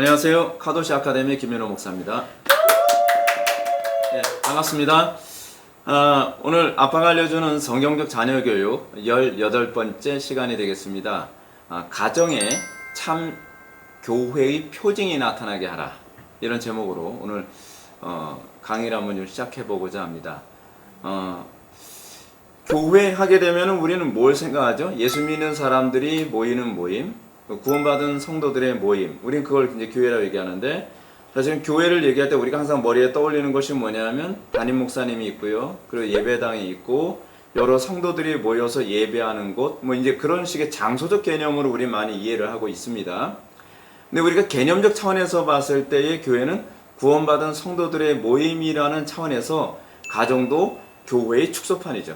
안녕하세요. 카도시 아카데미 김현호 목사입니다. 네, 반갑습니다. 오늘 아빠가 알려주는 성경적 자녀교육 18번째 시간이 되겠습니다. 가정에 참 교회의 표징이 나타나게 하라, 이런 제목으로 오늘 강의를 한번 시작해 보고자 합니다. 교회 하게 되면 우리는 뭘 생각하죠? 예수 믿는 사람들이 모이는 모임, 구원받은 성도들의 모임, 우리는 그걸 이제 교회라고 얘기하는데, 사실은 교회를 얘기할 때 우리가 항상 머리에 떠올리는 것이 뭐냐면 담임 목사님이 있고요, 그리고 예배당이 있고 여러 성도들이 모여서 예배하는 곳, 뭐 이제 그런 식의 장소적 개념으로 우리 많이 이해를 하고 있습니다. 근데 우리가 개념적 차원에서 봤을 때의 교회는 구원받은 성도들의 모임이라는 차원에서 가정도 교회의 축소판이죠.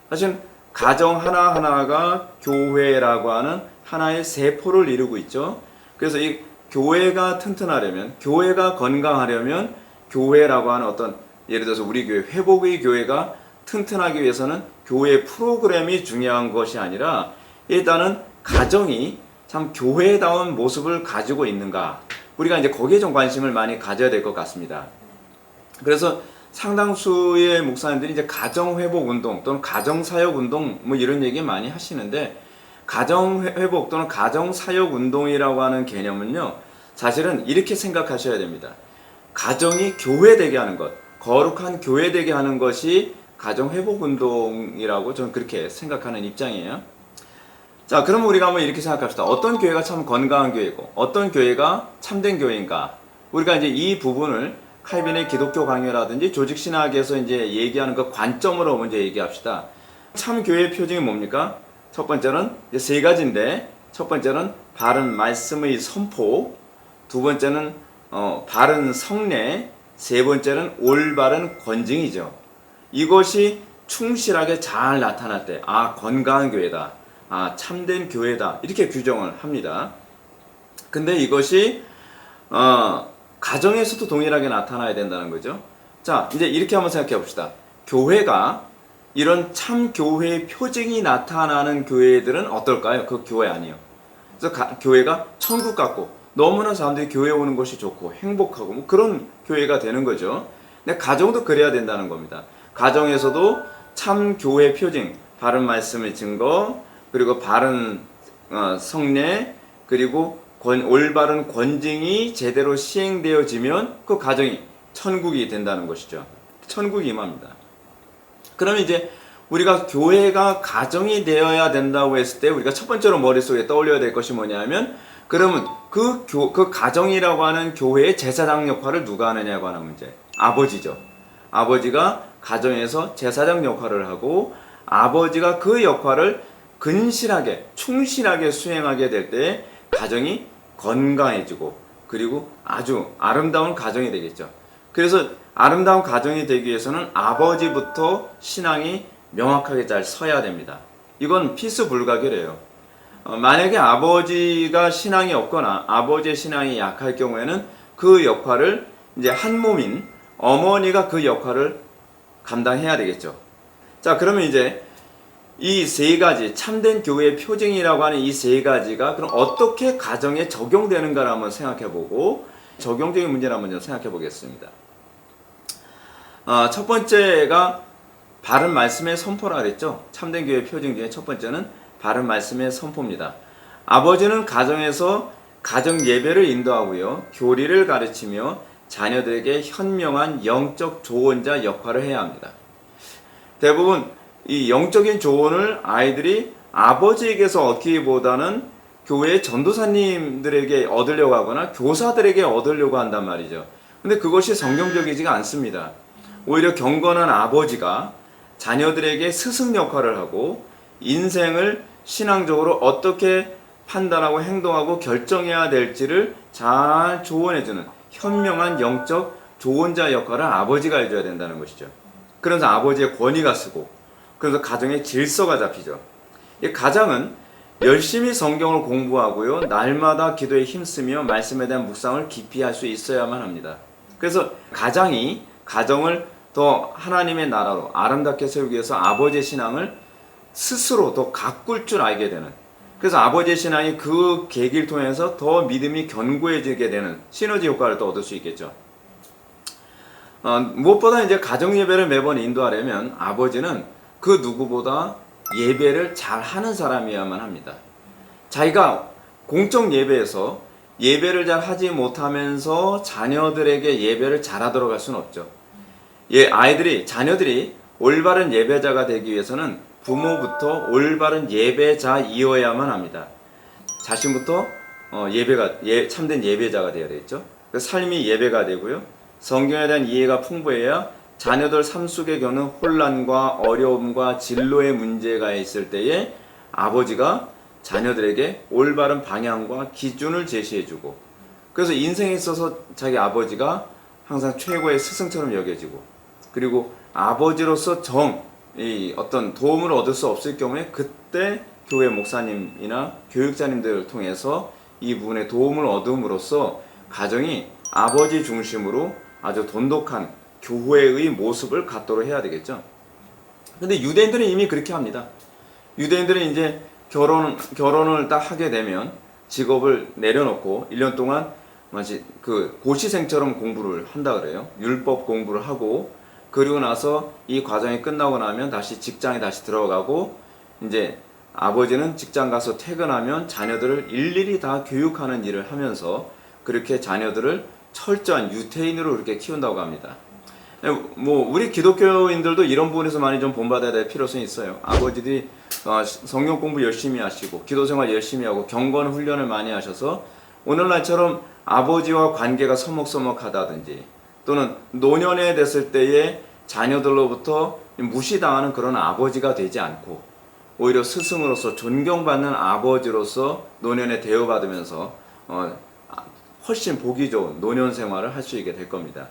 사실 가정 하나하나가 교회라고 하는 하나의 세포를 이루고 있죠. 그래서 이 교회가 튼튼하려면, 교회가 건강하려면, 교회라고 하는 어떤, 예를 들어서 우리 교회, 회복의 교회가 튼튼하기 위해서는 교회 프로그램이 중요한 것이 아니라 일단은 가정이 참 교회다운 모습을 가지고 있는가, 우리가 이제 거기에 좀 관심을 많이 가져야 될 것 같습니다. 그래서 상당수의 목사님들이 이제 가정회복운동 또는 가정사역운동 뭐 이런 얘기 많이 하시는데, 가정회복 또는 가정사역운동이라고 하는 개념은요, 사실은 이렇게 생각하셔야 됩니다. 가정이 교회되게 하는 것, 거룩한 교회되게 하는 것이 가정회복운동이라고 저는 그렇게 생각하는 입장이에요. 자, 그럼 우리가 한번 이렇게 생각합시다. 어떤 교회가 참 건강한 교회고 어떤 교회가 참된 교회인가? 우리가 이제 이 부분을 칼빈의 기독교 강요라든지 조직신학에서 이제 얘기하는 그 관점으로 먼저 얘기합시다. 참 교회의 표징이 뭡니까? 첫 번째는 이제 세 가지인데, 첫 번째는 바른 말씀의 선포, 두 번째는 바른 성례, 세 번째는 올바른 권징이죠. 이것이 충실하게 잘 나타날 때, 건강한 교회다, 참된 교회다, 이렇게 규정을 합니다. 근데 이것이 가정에서도 동일하게 나타나야 된다는 거죠. 자, 이제 이렇게 한번 생각해 봅시다. 교회가 이런 참 교회의 표징이 나타나는 교회들은 어떨까요? 그 교회 아니에요. 그래서 교회가 천국 같고 너무나 사람들이 교회 오는 것이 좋고 행복하고 뭐 그런 교회가 되는 거죠. 근데 가정도 그래야 된다는 겁니다. 가정에서도 참 교회 표징, 바른 말씀의 증거, 그리고 바른 성례, 그리고 올바른 권징이 제대로 시행되어지면 그 가정이 천국이 된다는 것이죠. 천국이 임합니다. 그러면 이제 우리가 교회가 가정이 되어야 된다고 했을 때 우리가 첫 번째로 머릿속에 떠올려야 될 것이 뭐냐면, 그러면 그 가정이라고 하는 교회의 제사장 역할을 누가 하느냐고 하는 문제. 아버지죠. 아버지가 가정에서 제사장 역할을 하고, 아버지가 그 역할을 근실하게 충실하게 수행하게 될 때 가정이 건강해지고, 그리고 아주 아름다운 가정이 되겠죠. 그래서 아름다운 가정이 되기 위해서는 아버지부터 신앙이 명확하게 잘 서야 됩니다. 이건 필수불가결이에요. 만약에 아버지가 신앙이 없거나 아버지의 신앙이 약할 경우에는 그 역할을 이제 한 몸인 어머니가 그 역할을 감당해야 되겠죠. 자, 그러면 이제 이 세 가지, 참된 교회의 표징이라고 하는 이 세 가지가 그럼 어떻게 가정에 적용되는가를 한번 생각해보고, 적용적인 문제를 한번 생각해보겠습니다. 첫 번째가 바른 말씀의 선포라 그랬죠. 참된 교회의 표징 중에 첫 번째는 바른 말씀의 선포입니다. 아버지는 가정에서 가정 예배를 인도하고요, 교리를 가르치며 자녀들에게 현명한 영적 조언자 역할을 해야 합니다. 대부분 이 영적인 조언을 아이들이 아버지에게서 얻기보다는 교회 전도사님들에게 얻으려고 하거나 교사들에게 얻으려고 한단 말이죠. 근데 그것이 성경적이지가 않습니다. 오히려 경건한 아버지가 자녀들에게 스승 역할을 하고 인생을 신앙적으로 어떻게 판단하고 행동하고 결정해야 될지를 잘 조언해주는 현명한 영적 조언자 역할을 아버지가 해줘야 된다는 것이죠. 그래서 아버지의 권위가 쓰고, 그래서 가정의 질서가 잡히죠. 이 가장은 열심히 성경을 공부하고요, 날마다 기도에 힘쓰며 말씀에 대한 묵상을 깊이 할 수 있어야만 합니다. 그래서 가장이 가정을 더 하나님의 나라로 아름답게 세우기 위해서 아버지의 신앙을 스스로 더 가꿀 줄 알게 되는, 그래서 아버지의 신앙이 그 계기를 통해서 더 믿음이 견고해지게 되는 시너지 효과를 또 얻을 수 있겠죠. 무엇보다 이제 가정 예배를 매번 인도하려면 아버지는 그 누구보다 예배를 잘 하는 사람이어야만 합니다. 자기가 공적 예배에서 예배를 잘 하지 못하면서 자녀들에게 예배를 잘하도록 할 수는 없죠. 자녀들이 올바른 예배자가 되기 위해서는 부모부터 올바른 예배자이어야만 합니다. 자신부터 참된 예배자가 되어야 되겠죠. 그 삶이 예배가 되고요. 성경에 대한 이해가 풍부해야 자녀들 삶 속에 겪는 혼란과 어려움과 진로의 문제가 있을 때에 아버지가 자녀들에게 올바른 방향과 기준을 제시해주고, 그래서 인생에 있어서 자기 아버지가 항상 최고의 스승처럼 여겨지고, 그리고 아버지로서 어떤 도움을 얻을 수 없을 경우에 그때 교회 목사님이나 교육자님들을 통해서 이 부분에 도움을 얻음으로써 가정이 아버지 중심으로 아주 돈독한 교회의 모습을 갖도록 해야 되겠죠. 근데 유대인들은 이미 그렇게 합니다. 유대인들은 이제 결혼을 딱 하게 되면 직업을 내려놓고 1년 동안 마치 그 고시생처럼 공부를 한다 그래요. 율법 공부를 하고, 그리고 나서 이 과정이 끝나고 나면 다시 직장에 다시 들어가고, 이제 아버지는 직장 가서 퇴근하면 자녀들을 일일이 다 교육하는 일을 하면서 그렇게 자녀들을 철저한 유태인으로 그렇게 키운다고 합니다. 우리 기독교인들도 이런 부분에서 많이 좀 본받아야 될 필요성이 있어요. 아버지들이 성경 공부 열심히 하시고 기도생활 열심히 하고 경건 훈련을 많이 하셔서 오늘날처럼 아버지와 관계가 서먹서먹하다든지, 또는 노년에 됐을 때에 자녀들로부터 무시당하는 그런 아버지가 되지 않고 오히려 스승으로서 존경받는 아버지로서 노년에 대우받으면서 훨씬 보기 좋은 노년 생활을 할 수 있게 될 겁니다.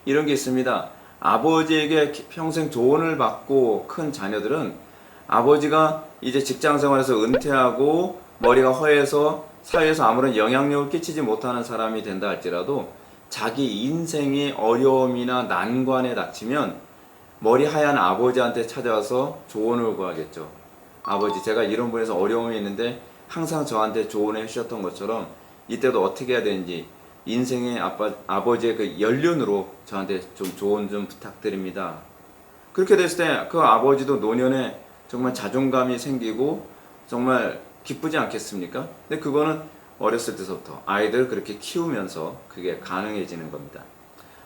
이런 게 있습니다. 아버지에게 평생 조언을 받고 큰 자녀들은 아버지가 이제 직장 생활에서 은퇴하고 머리가 허해서 사회에서 아무런 영향력을 끼치지 못하는 사람이 된다 할지라도 자기 인생의 어려움이나 난관에 닥치면 머리 하얀 아버지한테 찾아와서 조언을 구하겠죠. 아버지, 제가 이런 분에서 어려움이 있는데 항상 저한테 조언해 주셨던 것처럼 이때도 어떻게 해야 되는지 인생의 아버지의 그 연륜으로 저한테 좀 조언 좀 부탁드립니다. 그렇게 됐을 때 그 아버지도 노년에 정말 자존감이 생기고 정말 기쁘지 않겠습니까? 근데 그거는 어렸을 때부터 아이들 그렇게 키우면서 그게 가능해지는 겁니다.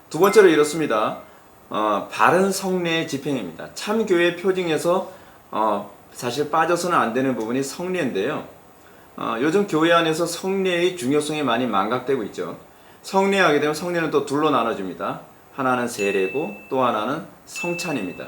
두 번째로 이렇습니다. 바른 성례의 집행입니다. 참교회 표징에서 사실 빠져서는 안 되는 부분이 성례인데요. 요즘 교회 안에서 성례의 중요성이 많이 망각되고 있죠. 성례하게 되면 성례는 또 둘로 나눠집니다. 하나는 세례고 또 하나는 성찬입니다.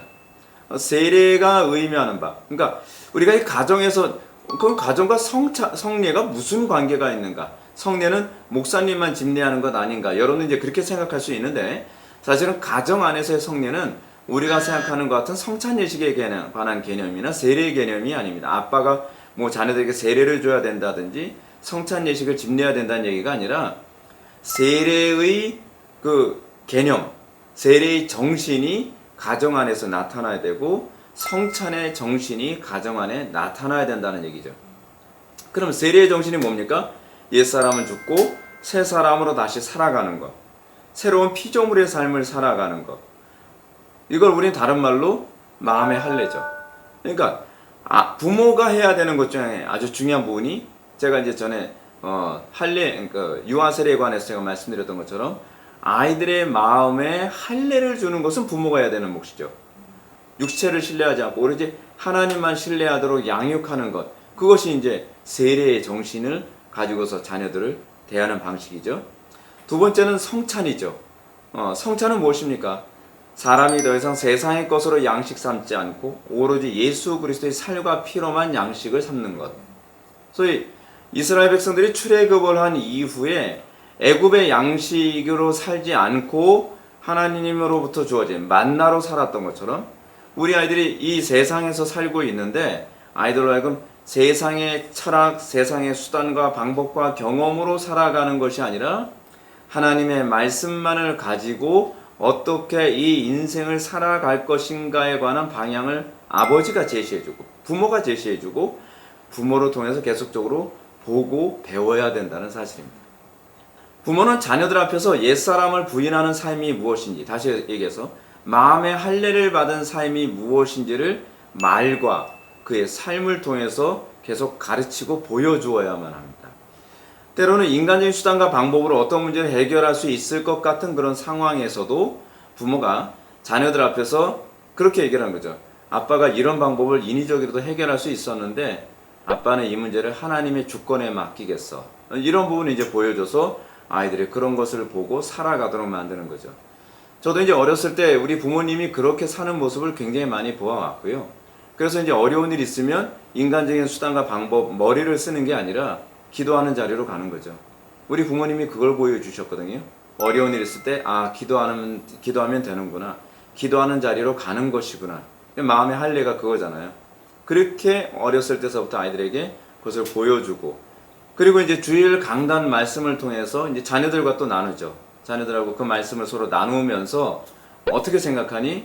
세례가 의미하는 바, 그러니까 우리가 이 가정에서 그 가정과 성례가 무슨 관계가 있는가? 성례는 목사님만 집례하는 것 아닌가? 여러분은 이제 그렇게 생각할 수 있는데, 사실은 가정 안에서의 성례는 우리가 생각하는 것 같은 성찬 예식에 관한 개념이나 세례 개념이 아닙니다. 아빠가 뭐 자녀들에게 세례를 줘야 된다든지 성찬 예식을 집례해야 된다는 얘기가 아니라 세례의 그 개념, 세례의 정신이 가정 안에서 나타나야 되고 성찬의 정신이 가정 안에 나타나야 된다는 얘기죠. 그럼 세례의 정신이 뭡니까? 옛사람은 죽고 새 사람으로 다시 살아가는 것, 새로운 피조물의 삶을 살아가는 것, 이걸 우리는 다른 말로 마음의 할례죠. 그러니까 부모가 해야 되는 것 중에 아주 중요한 부분이, 제가 이제 전에 할례, 그러니까 유아 세례에 관해서 제가 말씀드렸던 것처럼 아이들의 마음에 할례를 주는 것은 부모가 해야 되는 몫이죠. 육체를 신뢰하지 않고 오로지 하나님만 신뢰하도록 양육하는 것, 그것이 이제 세례의 정신을 가지고서 자녀들을 대하는 방식이죠. 두 번째는 성찬이죠. 성찬은 무엇입니까? 사람이 더 이상 세상의 것으로 양식 삼지 않고 오로지 예수 그리스도의 살과 피로만 양식을 삼는 것. 소위 이스라엘 백성들이 출애굽을 한 이후에 애굽의 양식으로 살지 않고 하나님으로부터 주어진 만나로 살았던 것처럼 우리 아이들이 이 세상에서 살고 있는데 아이들로 하여금 세상의 철학, 세상의 수단과 방법과 경험으로 살아가는 것이 아니라 하나님의 말씀만을 가지고 어떻게 이 인생을 살아갈 것인가에 관한 방향을 아버지가 제시해주고 부모가 제시해주고 부모를 통해서 계속적으로 보고 배워야 된다는 사실입니다. 부모는 자녀들 앞에서 옛사람을 부인하는 삶이 무엇인지, 다시 얘기해서 마음의 할례를 받은 삶이 무엇인지를 말과 그의 삶을 통해서 계속 가르치고 보여주어야만 합니다. 때로는 인간적인 수단과 방법으로 어떤 문제를 해결할 수 있을 것 같은 그런 상황에서도 부모가 자녀들 앞에서 그렇게 얘기를 하는 거죠. 아빠가 이런 방법을 인위적으로도 해결할 수 있었는데 아빠는 이 문제를 하나님의 주권에 맡기겠어. 이런 부분을 이제 보여줘서 아이들이 그런 것을 보고 살아가도록 만드는 거죠. 저도 이제 어렸을 때 우리 부모님이 그렇게 사는 모습을 굉장히 많이 보아왔고요. 그래서 이제 어려운 일 있으면 인간적인 수단과 방법, 머리를 쓰는 게 아니라 기도하는 자리로 가는 거죠. 우리 부모님이 그걸 보여주셨거든요. 어려운 일 있을 때, 기도하면 되는구나. 기도하는 자리로 가는 것이구나. 마음의 할례가 그거잖아요. 그렇게 어렸을 때서부터 아이들에게 그것을 보여주고, 그리고 이제 주일 강단 말씀을 통해서 이제 자녀들과 또 나누죠. 자녀들하고 그 말씀을 서로 나누면서 어떻게 생각하니?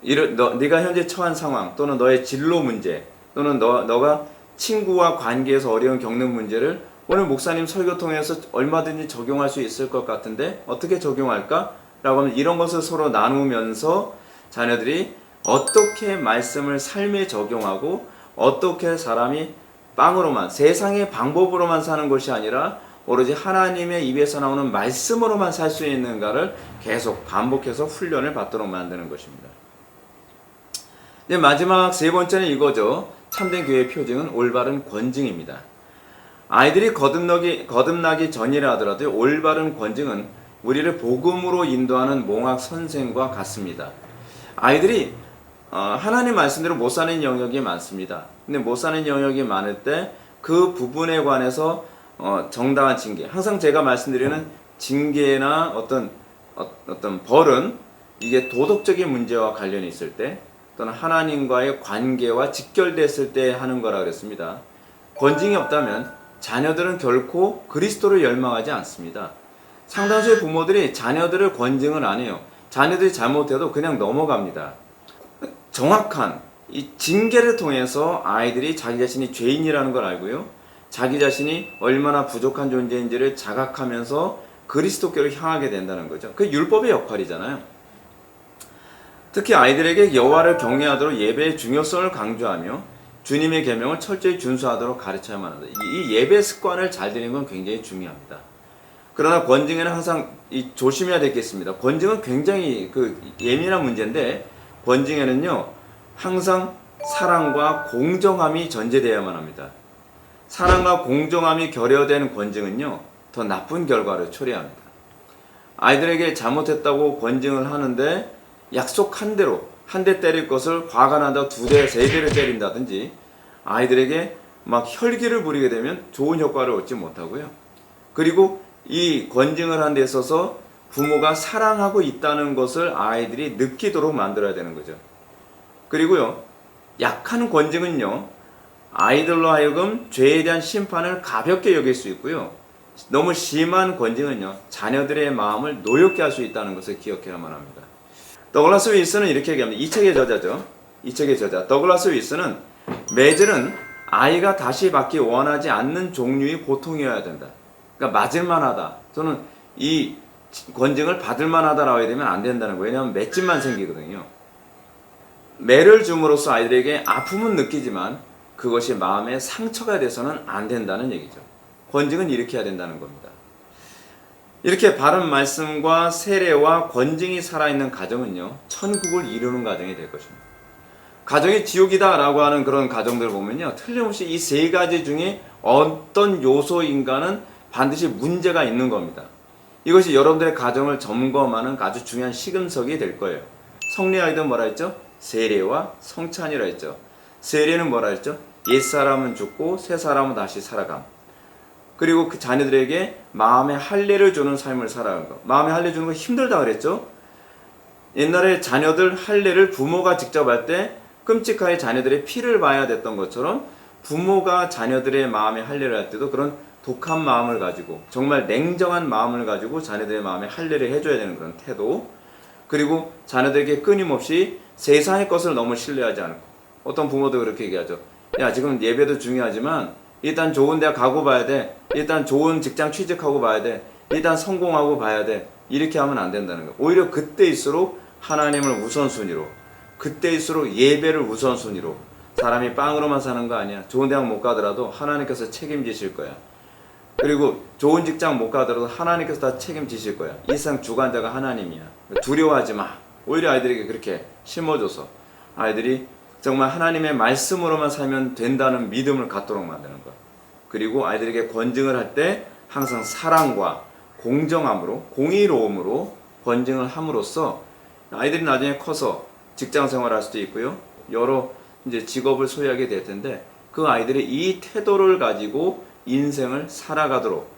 네가 현재 처한 상황 또는 너의 진로 문제 또는 너가 친구와 관계에서 어려운 겪는 문제를 오늘 목사님 설교 통해서 얼마든지 적용할 수 있을 것 같은데 어떻게 적용할까? 라고 하면 이런 것을 서로 나누면서 자녀들이 어떻게 말씀을 삶에 적용하고 어떻게 사람이 빵으로만 세상의 방법으로만 사는 것이 아니라 오로지 하나님의 입에서 나오는 말씀으로만 살 수 있는가를 계속 반복해서 훈련을 받도록 만드는 것입니다. 이제 마지막 세 번째는 이거죠. 참된 교회의 표징은 올바른 권징입니다. 아이들이 거듭나기 전이라 하더라도 올바른 권징은 우리를 복음으로 인도하는 몽학 선생과 같습니다. 아이들이 하나님 말씀대로 못 사는 영역이 많습니다. 근데 못 사는 영역이 많을 때 그 부분에 관해서 정당한 징계, 항상 제가 말씀드리는 징계나 어떤 벌은 이게 도덕적인 문제와 관련이 있을 때 또는 하나님과의 관계와 직결됐을 때 하는 거라 그랬습니다. 권징이 없다면 자녀들은 결코 그리스도를 열망하지 않습니다. 상당수의 부모들이 자녀들을 권징을 안 해요. 자녀들이 잘못해도 그냥 넘어갑니다. 정확한 이 징계를 통해서 아이들이 자기 자신이 죄인이라는 걸 알고요. 자기 자신이 얼마나 부족한 존재인지를 자각하면서 그리스도께로 향하게 된다는 거죠. 그 율법의 역할이잖아요. 특히 아이들에게 여호와를 경외하도록 예배의 중요성을 강조하며 주님의 계명을 철저히 준수하도록 가르쳐야만 한다. 이 예배 습관을 잘 들이는 건 굉장히 중요합니다. 그러나 권징에는 항상 조심해야 되겠습니다. 권징은 굉장히 예민한 문제인데 권징에는요 항상 사랑과 공정함이 전제되어야만 합니다. 사랑과 공정함이 결여된 권징은요 더 나쁜 결과를 초래합니다. 아이들에게 잘못했다고 권징을 하는데 약속한 대로 한 대 때릴 것을 화가 난다 2대, 3대를 때린다든지 아이들에게 막 혈기를 부리게 되면 좋은 효과를 얻지 못하고요. 그리고 이 권징을 하는 데 있어서 부모가 사랑하고 있다는 것을 아이들이 느끼도록 만들어야 되는 거죠. 그리고요, 약한 권징은요, 아이들로 하여금 죄에 대한 심판을 가볍게 여길 수 있고요. 너무 심한 권징은요, 자녀들의 마음을 노엽게 할 수 있다는 것을 기억해야만 합니다. 더글라스 윌슨은 이렇게 얘기합니다. 이 책의 저자죠. 이 책의 저자. 더글라스 윌슨은 매질은 아이가 다시 받기 원하지 않는 종류의 고통이어야 된다. 그러니까 맞을만하다. 저는 이 권징을 받을만하다라고 해야 되면 안 된다는 거예요. 왜냐하면 맷집만 생기거든요. 매를 줌으로써 아이들에게 아픔은 느끼지만 그것이 마음에 상처가 돼서는 안 된다는 얘기죠. 권징은 이렇게 해야 된다는 겁니다. 이렇게 바른 말씀과 세례와 권징이 살아있는 가정은요, 천국을 이루는 가정이 될 것입니다. 가정이 지옥이다 라고 하는 그런 가정들 보면요, 틀림없이 이 세 가지 중에 어떤 요소인가는 반드시 문제가 있는 겁니다. 이것이 여러분들의 가정을 점검하는 아주 중요한 시금석이 될 거예요. 성리학에도 뭐라 했죠? 세례와 성찬이라 했죠. 세례는 뭐라 했죠? 옛사람은 죽고 새사람은 다시 살아감. 그리고 그 자녀들에게 마음의 할례를 주는 삶을 살아가는 것. 마음의 할례 주는 거 힘들다 그랬죠? 옛날에 자녀들 할례를 부모가 직접 할 때 끔찍하게 자녀들의 피를 봐야 됐던 것처럼 부모가 자녀들의 마음의 할례를 할 때도 그런 독한 마음을 가지고 정말 냉정한 마음을 가지고 자녀들의 마음에 할례를 해줘야 되는 그런 태도, 그리고 자녀들에게 끊임없이 세상의 것을 너무 신뢰하지 않고, 어떤 부모도 그렇게 얘기하죠. 야, 지금 예배도 중요하지만 일단 좋은 대학 가고 봐야 돼. 일단 좋은 직장 취직하고 봐야 돼. 일단 성공하고 봐야 돼. 이렇게 하면 안 된다는 거예요. 오히려 그때일수록 하나님을 우선순위로, 그때일수록 예배를 우선순위로. 사람이 빵으로만 사는 거 아니야. 좋은 대학 못 가더라도 하나님께서 책임지실 거야. 그리고 좋은 직장 못 가더라도 하나님께서 다 책임지실 거야. 이 세상 주관자가 하나님이야. 두려워하지 마. 오히려 아이들에게 그렇게 심어줘서 아이들이 정말 하나님의 말씀으로만 살면 된다는 믿음을 갖도록 만드는 것. 그리고 아이들에게 권징을 할 때 항상 사랑과 공정함으로, 공의로움으로 권징을 함으로써 아이들이 나중에 커서 직장 생활할 수도 있고요. 여러 이제 직업을 소유하게 될 텐데 그 아이들이 이 태도를 가지고 인생을 살아가도록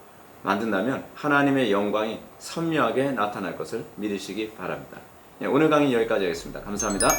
만든다면 하나님의 영광이 선명하게 나타날 것을 믿으시기 바랍니다. 네, 오늘 강의 여기까지 하겠습니다. 감사합니다.